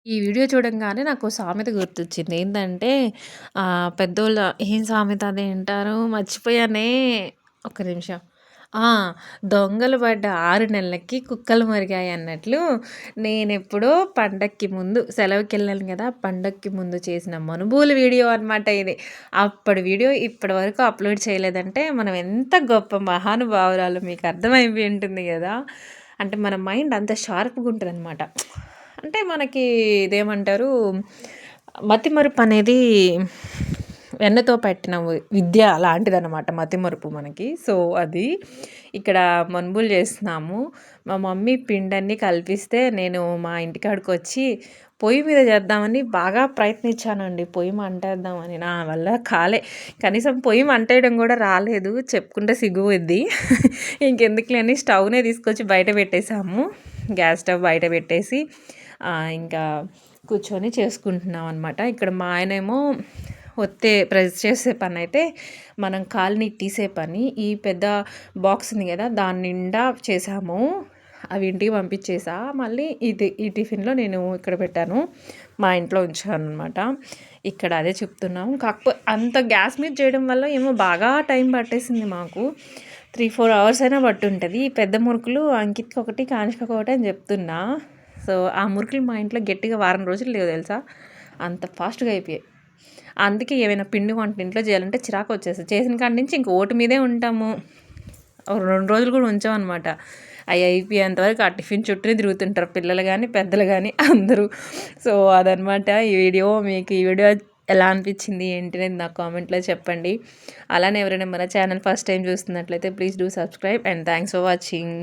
ఈ వీడియో చూడంగానే నాకో సామెత గుర్తొచ్చింది. ఏందంటే పెద్దోళ్ళు ఏం సామెత అదేంటారు మర్చిపోయానే. ఒక్క నిమిషం. ఆ! దొంగలు పడ్డ 6 నెలలకి కుక్కలు మరిగాయన్నట్లు నేనెప్పుడో పండక్కి ముందు సెలవుకెళ్ళాను గదా! పండక్కి ముందు చేసిన మనుబోలు వీడియో అనమాట ఇది. అప్పటి వీడియో ఇప్పటి వరకు అప్‌లోడ్ చేయలేదంటే మనం ఎంత గొప్ప మహానుభావురాలో మీకు అర్థమైపోయి ఉంటుంది గదా! అంటే మన మైండ్ అంత షార్ప్‌గా ఉంటదనమాట. అంటే మనకి ఇదేమంటారు మతిమరుపనేది వెన్నతో పెట్టిన విద్య లాంటిదనమాట మతిమరుపు మనకి. సో, అది ఇక్కడ మనుబులు చేస్తున్నాము. మా మమ్మీ పిండన్నీ కలిపిస్తే నేను మా ఇంటికాడికొచ్చి పొయ్యి మీద చేద్దామని బాగా ప్రయత్నించానండి. పొయ్యి మంటేద్దామని. నా వల్ల కాలే. కనీసం పొయ్యి మంటేయడం గూడా రాలేదు. చెప్పుకుంటే సిగ్గుపోద్ది. ఇంకెందుకులే అని స్టవ్‌నే తీసుకొచ్చి బయట పెట్టేసాము. గ్యాస్ స్టవ్ బయట పెట్టేసి ఇంకా కూర్చొని చేసుకుంటున్నామనమాట. ఇక్కడ మా ఆయనేమో ప్రెస్ చేసే పనైతే మనం కాలుని తీసే పని. ఈ పెద్ద బాక్స్ ఉంది గదా! దాని నిండా చేసాము. అవి ఇంటికి పంపించేసా. మళ్ళీ ఈ టిఫిన్‌లో నేను ఇక్కడ పెట్టాను. మా ఇంట్లో ఉంచాననమాట. ఇక్కడ అదే చెప్తున్నాం. అంత గ్యాస్ మీద చేయడం వల్ల ఏమో బాగా టైం పట్టేసింది మాకు. 3, 4 అవర్స్ అయినా పట్టుంటది. ఈ పెద్ద మురుకులు అంకిత్‌కి ఒకటి, కానిష్కకి ఒకటి అని చెప్తున్నా. సో, ఆ మురుకులు మా ఇంట్లో గట్టిగా వారం రోజులు లేవు తెలుసా? అంత ఫాస్ట్‌గా అయిపోయాయి. అందుకే ఏమైనా పిండి వంటలు ఇంట్లో చేయాలంటే చిరాకొచ్చేస్తది. చేసిన కాడి నుంచి ఇంక ఓటి మీదే ఉంటాము. ఓ 2 రోజులు కూడా ఉంచామనమాట. అయి అయిపోయేంత వరకు ఆ టిఫిన్ చుట్టూనే తిరుగుతుంటారు పిల్లలు గానీ, పెద్దలు గానీ అందరూ. సో, అదనమాట ఈ వీడియో. మీకు ఈ వీడియో ఎలా అనిపించింది ఏంటి అనేది నాకు కామెంట్‌లో చెప్పండి. అలానే ఎవరైనా మన ఛానల్ ఫస్ట్ టైం చూస్తున్నట్లయితే please do subscribe and thanks for watching.